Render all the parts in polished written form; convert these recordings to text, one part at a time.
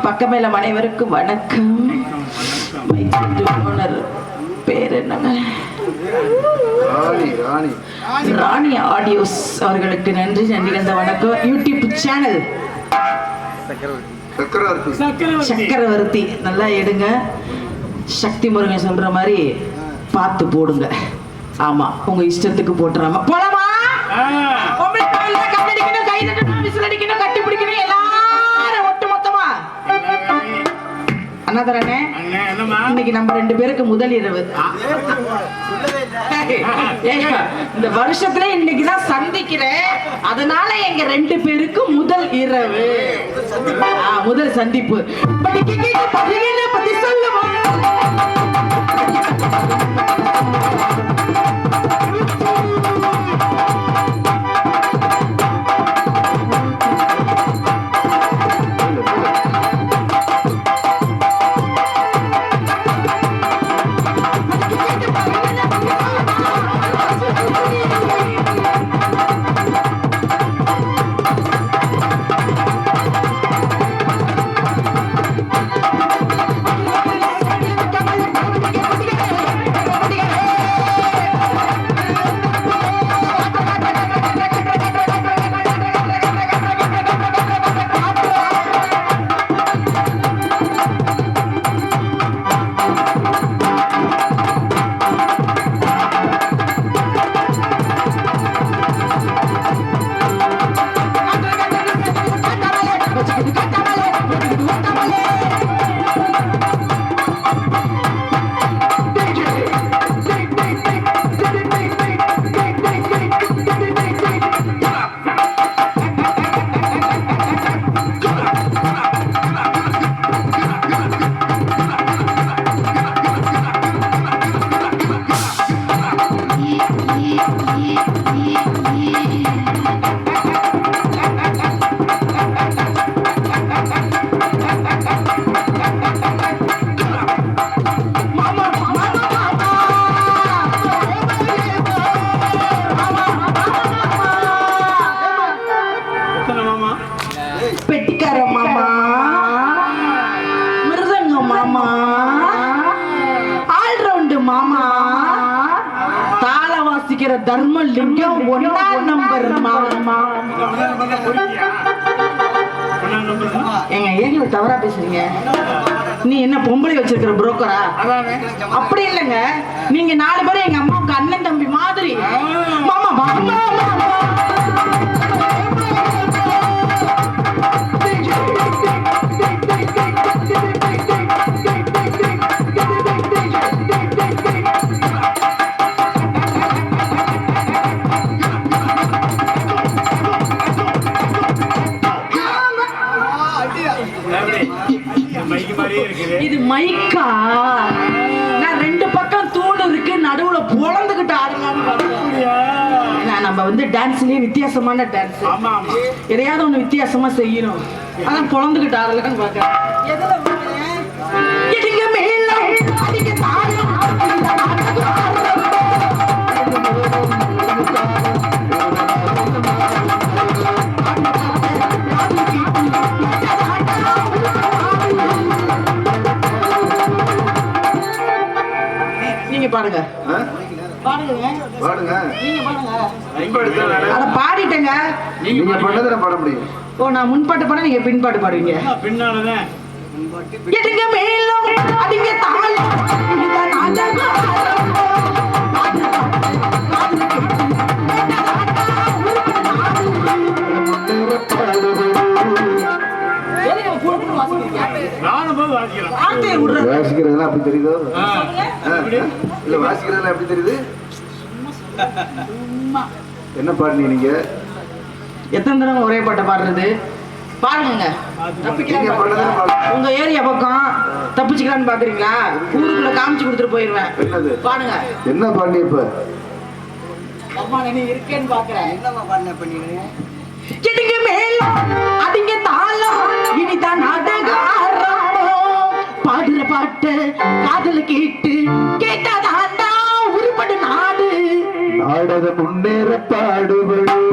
பக்கமேல அனைவருக்கும் வணக்கம். பேர் என்னங்க? ராணி ஆடியோஸ் அவர்களுக்கு நன்றி கந்த வணக்கம். யூடியூப் சேனல் சக்கரவர்த்தி நல்லா எடுங்க. சக்தி முருகன் சொல்ற மாதிரி பார்த்து போடுங்க. ஆமா, உங்க இஷ்டத்துக்கு போட்டுறாம போலாமா? கட்டடிக்கணும், கை தட்டணும், விசில் அடிக்கணும், கட்டி பிடிக்கணும், எல்லாரும் ஒட்டு மொத்தமா. அண்ணாதரனே, இன்னைக்கு நம்ம 2 பேருக்கு முதல் இரவு. இந்த வருஷத்துல இன்னைக்குதான் சந்திக்கிறேன். அதனால எங்க 2 பேருக்கு முதல் இரவு, முதல் சந்திப்பு. பத்தி சொல்லுவோம். தர்மலிங்கம் 1ஆம் நம்பர் மாமா. ஏங்க தவறா பேசுறீங்க? நீ என்ன பொம்பளை வச்சிருக்கிற புரோக்கரா? அப்படி இல்லைங்க, நீங்க 4 பேரும் எங்க அம்மாவுக்கு அண்ணன் தம்பி மாதிரி. மாமா மாமா இது மைக்கா? நான் 2 பக்கம் தூண் இருக்கு, நடுவுல பொழந்துகிட்டு ஆடுங்கன்னு பார்த்தேன். நம்ம வந்து டான்ஸ்லயே வித்தியாசமான டான்ஸ், எதையாவது ஒண்ணு வித்தியாசமா செய்யணும். அதான் பொழந்துகிட்டு ஆடலன்னு பாக்கிறேன். பாடுங்க பாடுங்க பாடுங்க, நீங்க பாடுங்க. அத பாடிட்டேங்க. நீங்க பண்ணதற பாட முடியும். ஓ, நான் முன்பாட்டு பாட, நீங்க பின்பாட்டு பாடுவீங்க. பின்னாலதான் எதுங்க மேலும் அதிக தாளம் இதுதான் நாடகம். வாசிக்கிறதெல்லாம் அப்படி தெரியுதோ? இல்ல, வாசிக்கிறதெல்லாம் எப்படி தெரியுது? என்ன பாடுனீங்க நீங்க? எத்தனை தடவை ஒரே பாட்டை பாடுறது? பாருங்க. உங்க ஏரியா பக்கம் தப்பிச்சுக்கலான்னு பாக்குறீங்களா? ஊருக்குள்ள காமிச்சு கொடுத்துட்டு போயிருவேன். பாருங்க என்ன பண்ணி இப்ப அம்மா நீ இருக்கேன்னு பாக்குறேன். என்னமா பண்ண பண்ணிடுங்க கிட்டிங்க மேல அதிங்க தாளம் இனிதான் நாடகம் பாடுற பாட்டு காதல கேட்டு கேட்டாதாண்டா உருப்படு நாடு நாடக முன்னேற பாடுபடும்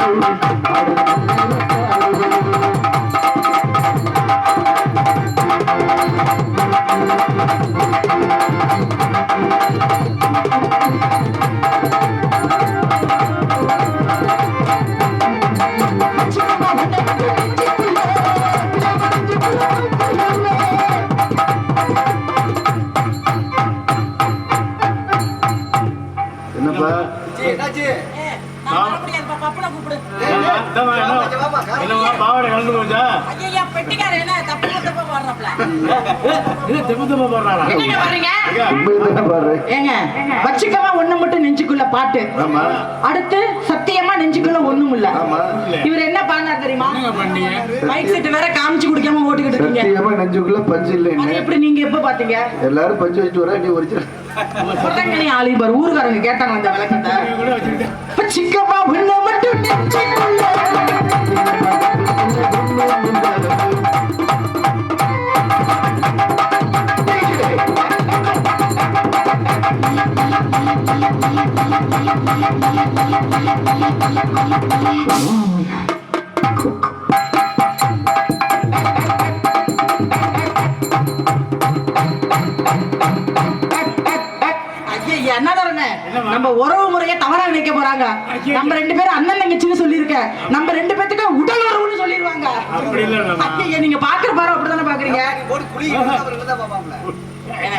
வச்சுக்கவா ஒண்ணு மட்டும் நெஞ்சுக்குள்ள பாட்டு. அடுத்து சத்தியமா நெஞ்சுக்குள்ள ஒண்ணும் இல்ல. இவர் என்ன பண்ணார் தெரியுமா? மைக் செட் வேற காமிச்சு குடிக்காம ஓட்டுக்கிட்டு இருக்கீங்க. சத்தியமா நெஞ்சுக்குள்ள பஞ்சு இல்ல. அது எப்படி நீங்க எப்ப பாத்தீங்க? எல்லாரும் பஞ்சு வச்சிட்டு வர நீ ஒரிஜினல் சொல்றங்கனி ஆலிபர் ஊர்காரங்க கேட்டாங்க அந்த விளக்கத்தை. வச்சுக்கவா ஒண்ணு மட்டும் நெஞ்சுக்குள்ள நம்ம உறவு முறையை தவறா நினைக்க போறாங்க. நம்ம ரெண்டு பேரும் அண்ணன் தங்கச்சின்னு சொல்லிருக்க. நம்ம ரெண்டு பேத்துக்கு உடல் உறவுன்னு சொல்லிடுவாங்க. நீங்க பாக்குற பாரு அப்படித்தானே பாக்குறீங்க.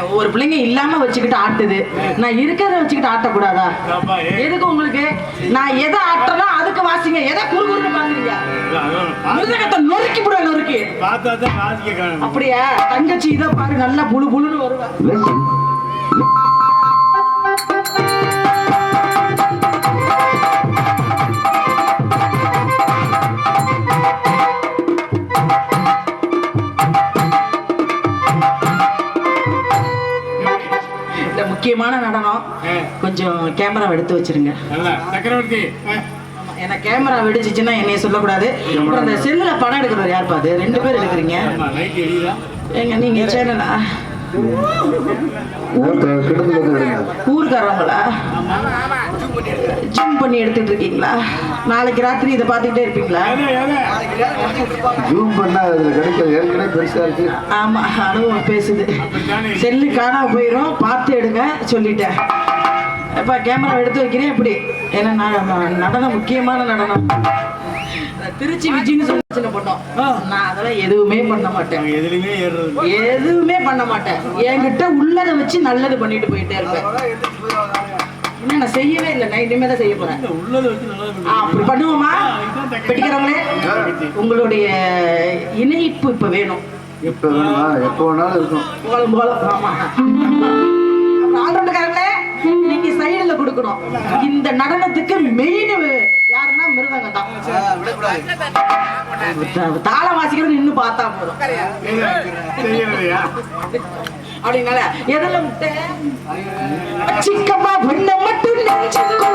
ஒவ்வொரு பிள்ளைங்க இல்லாம வச்சுக்கிட்டு ஆட்டுது. நான் இருக்கிறத வச்சுக்கிட்டு ஆட்டக்கூடாதா? எதுக்கு உங்களுக்கு? நான் எதை ஆட்டுறேன்னா அதுக்கு வாசிங்க. எதை குறுகுறுன்னு பாக்குறீங்க? மிருதகத்தை நொறுக்கி போட நொறுக்கி. அப்படியா? தங்கச்சி இதை பாரு நல்லா புழு புழுன்னு வருவேன். முக்கியமான நடனம். கொஞ்சம் கேமரா எடுத்து வச்சிருங்க. ஏன்னா கேமரா வெடிச்சிச்சுன்னா என்னைய சொல்லக்கூடாது. அப்புறம் அந்த செல்லுல படம் எடுக்கிறவர் யார் பாது? ரெண்டு பேர் எடுக்கிறீங்க. எங்க நீங்க சேனலா ஊருக்காரவங்களா? ஜூம் பண்ணி எடுத்துட்டு இருக்கீங்களா? நாளைக்கு ராத்திரி இதை பார்த்துக்கிட்டே இருப்பீங்களா? ஆமா, அனுபவம் பேசுது. செல்லு காணாம போயிடும், பார்த்து எடுங்க சொல்லிட்டேன். இப்ப கேமரா எடுத்து வைக்கிறேன். எப்படி? ஏன்னா நடனம் முக்கியமான நடனம். திருச்சி விஜின்னு சொல்லி பண்ணோம். நான் அதெல்லாம் எதுவுமே பண்ண மாட்டேன். எதுவுமே பண்ண மாட்டேன். என்கிட்ட உள்ளதை வச்சு நல்லது பண்ணிட்டு போயிட்டே இருப்பேன். இன்னும் நான் செய்யவே இல்லை. நான் இனிமே தான் செய்ய போறேன். அப்படி பண்ணுவோமா? பெட்டிக்கிறவங்களே, உங்களுடைய இணைப்பு இப்ப வேணும். எப்ப வேணுமா? எப்ப வேணாலும் இருக்கும். போலும் போலும். ஆமா, ஆல்ரவுண்டுக்காரங்களே நீங்க சைடுல கொடுக்கணும். இந்த நடனத்துக்கு மெயின் யாருன்னா மிருதங்க தான். தாளம் வாசிக்கிறது இன்னும் பார்த்தா போதும். அப்படின்னால எதுல விட்டு சிக்கமா பண்ண மட்டும் நெஞ்சுக்குள்ள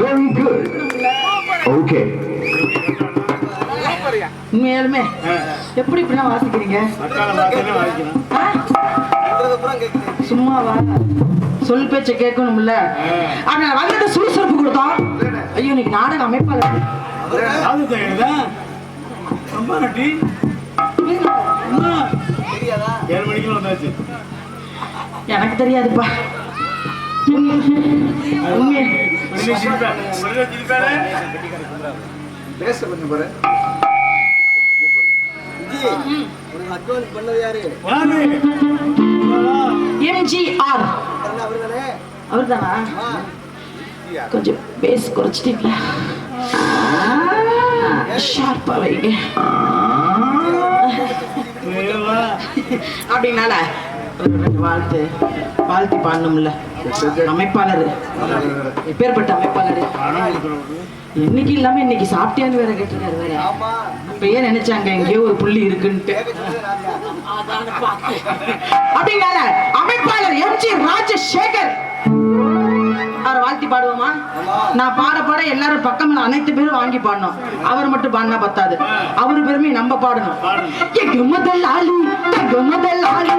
Very good. Okay. உண்மையாலுமே எப்படி இப்படிலாம் வாசிக்கிறீங்க? சும்மாவா? சொல் பேச்ச கேட்கணும்ல. ஆனா வந்துட்டு சுறுசுறுப்பு கொடுத்தோம். ஐயோ இன்னைக்கு நாடக அமைப்பாளர். எனக்கு தெரியாதுப்பா. பேச கொஞ்சம் பாரு. எம்ஜிஆர் அவர்தானா? கொஞ்சம் பேஸ் குறைச்சிட்டீங்களா? ஷார்ப்பா வைங்க. அப்படின்னால வாழ்த்தி பாடணும்ல. அமைப்பாளர் எப்பேற்பட்ட அமைப்பாளர். என்னைக்கு இல்லாம இன்னைக்கு சாப்பிட்டியான்னு வேற கேட்டிருக்காரு வேற. அப்பயே நினைச்சாங்க எங்கேயோ ஒரு புள்ளி இருக்குன்ட்டு. அப்படின்னால அமைப்பாளர் எம்ஜி ராஜசேகர் அவர் வாழ்த்தி பாடுவோமா? நான் பாட எல்லாரும் பக்கம் அனைத்து பேரும் வாங்கி பாடணும். அவர் மட்டும் பாடினா பத்தாது. அவரு பெருமை நம்ம பாடணும். எங்க முதல் ஆளி எங்க முதல் ஆளி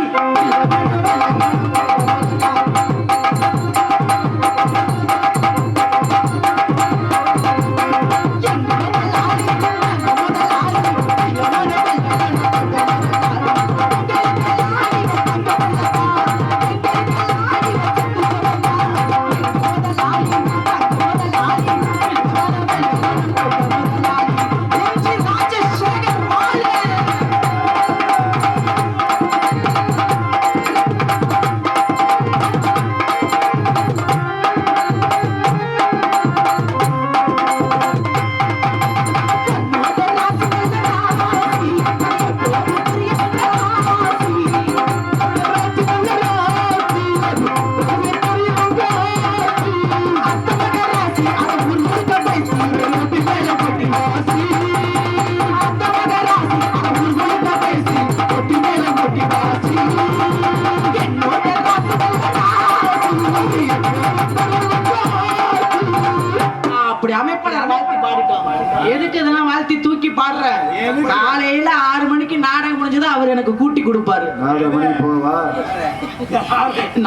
காலையில 6 மணிக்கு நாடகம் முடிஞ்சது அவர் எனக்கு கூட்டி கொடுப்பாரு.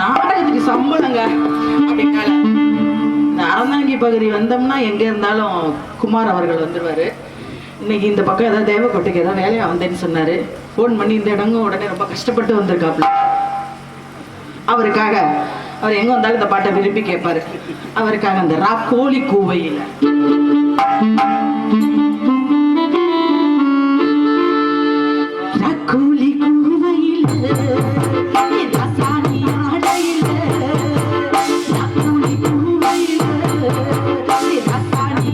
நாடகத்துக்கு சம்பளங்க. அறந்தாங்கி பகுதி வந்தோம்னா எங்க இருந்தாலும் குமார் அவர்கள் வந்துருவாரு. இன்னைக்கு இந்த பக்கம் ஏதாவது தேவக்கோட்டைக்கு ஏதாவது வேலையா வந்தேன்னு சொன்னாரு. போன் பண்ணி இந்த இடங்கும் உடனே ரொம்ப கஷ்டப்பட்டு வந்திருக்காப்ல. அவருக்காக அவர் எங்க வந்தாலும் இந்த பாட்டை விரும்பி கேட்பாரு. அவருக்காக அந்த ராக்கோழி கூவையில ராக்கோழி கூவையில ரசாணி ஆடையில ராக்கோழி கூவையில ரசாணி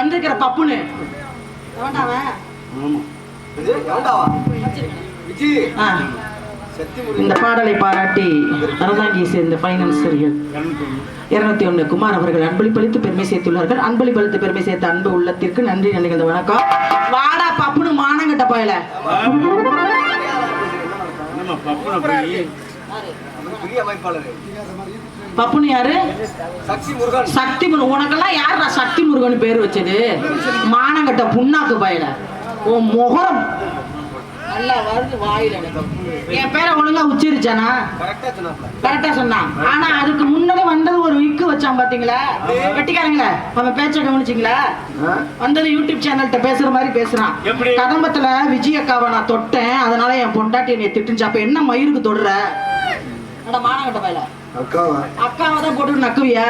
வந்திருக்கிற பப்புனு இந்த பாடலை பாராட்டி அரதாங்கியை சேர்ந்த பைனான்சர்கள் 201 குமார் அவர்கள் அன்பளிப்பளித்து பெருமை சேர்த்துள்ளார்கள். அன்பளிப்பளித்து பெருமை சேர்த்த அன்பு உள்ளத்திற்கு நன்றி. நினைக்கிற வணக்கம். வாடா பப்புனு மானங்கட்ட பாயல பப்புனு யாரு? சக்தி முருகன். உனக்கெல்லாம் யாரா சக்தி முருகன் பேர் வச்சது? மானங்கட்ட புண்ணாக்கு பாயல. உன் முகம் நல்லா வருது வாயில. என் பேரை ஒழுங்கா உச்சரிச்சானா? கரெக்டா சொன்னான். ஆனா அதுக்கு முன்னாடி வந்தது ஒரு விக்கு வச்சான் பாத்தீங்களா? வெட்டிக்காரங்கள அவன் பேச்ச கவனிச்சிங்களா? வந்தது யூடியூப் சேனல்கிட்ட பேசுற மாதிரி பேசுறான். கதம்பத்துல விஜய் அக்காவை நான் தொட்டேன், அதனால என் பொண்டாட்டி என்னை திட்டுச்சு. அப்ப என்ன மயிருக்கு தொடுற? மானங்கட்ட பையல அக்காவை தான் போட்டு நக்குவியா?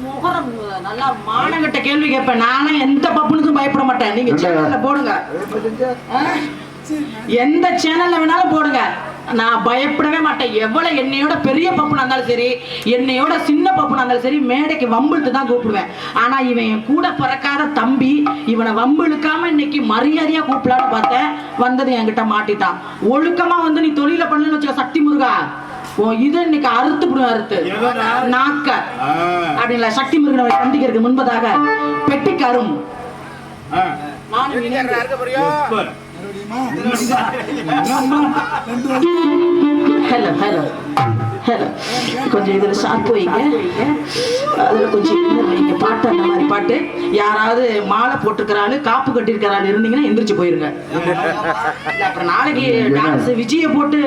முகரம் நல்லா மானங்கட்ட கேள்வி கேட்பேன். நானும் எந்த பப்புனுக்கும் பயப்பட மாட்டேன். நீங்க சேனல்ல போடுங்க, எந்த சேனல்ல வேணாலும் போடுங்க, நான் பயப்படவே மாட்டேன். எவ்வளவு என்னையோட பெரிய பப்புனா இருந்தாலும் சரி, என்னையோட சின்ன பப்புனா இருந்தாலும் சரி, மேடைக்கு வம்பிழுத்து தான் கூப்பிடுவேன். ஆனா இவன் என் கூட பிறக்காத தம்பி, இவனை வம்பிழுக்காம இன்னைக்கு மரியாதையா கூப்பிடலான்னு பார்த்தேன். வந்தது என்கிட்ட மாட்டிட்டான். ஒழுக்கமா வந்து நீ தொழில பண்ணு வச்சுக்க சக்தி முருகா, இது இன்னைக்கு அறுத்து அறுத்து நாக்க அப்படிங்களா? சக்தி முருகனை சந்திக்கிறதுக்கு முன்பதாக பெட்டிக்காரும் ஹலோ ஹலோ ஹலோ கொஞ்சம் இதுல ஷார்ப் வைங்க, அதுல கொஞ்சம் வைங்க. பாட்டு அந்த மாதிரி பாட்டு. யாராவது மாலை போட்டுக்கிறாரு காப்பு கட்டிருக்கிறாரு இருந்தீங்கன்னா எந்திரிச்சு போயிருங்க. அப்புறம் நாளைக்கு டான்ஸ் விஜய போட்டு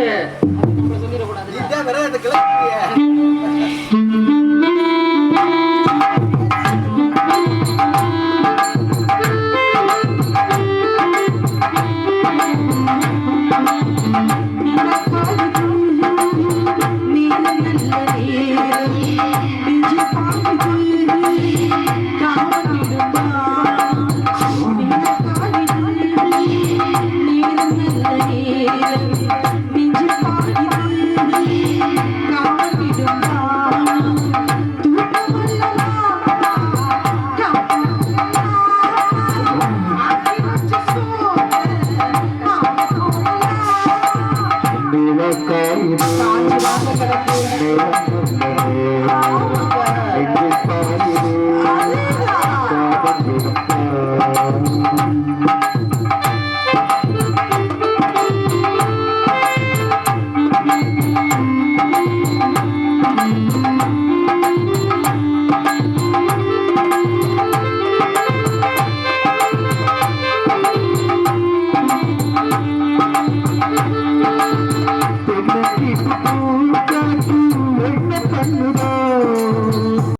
கண்ணுதான்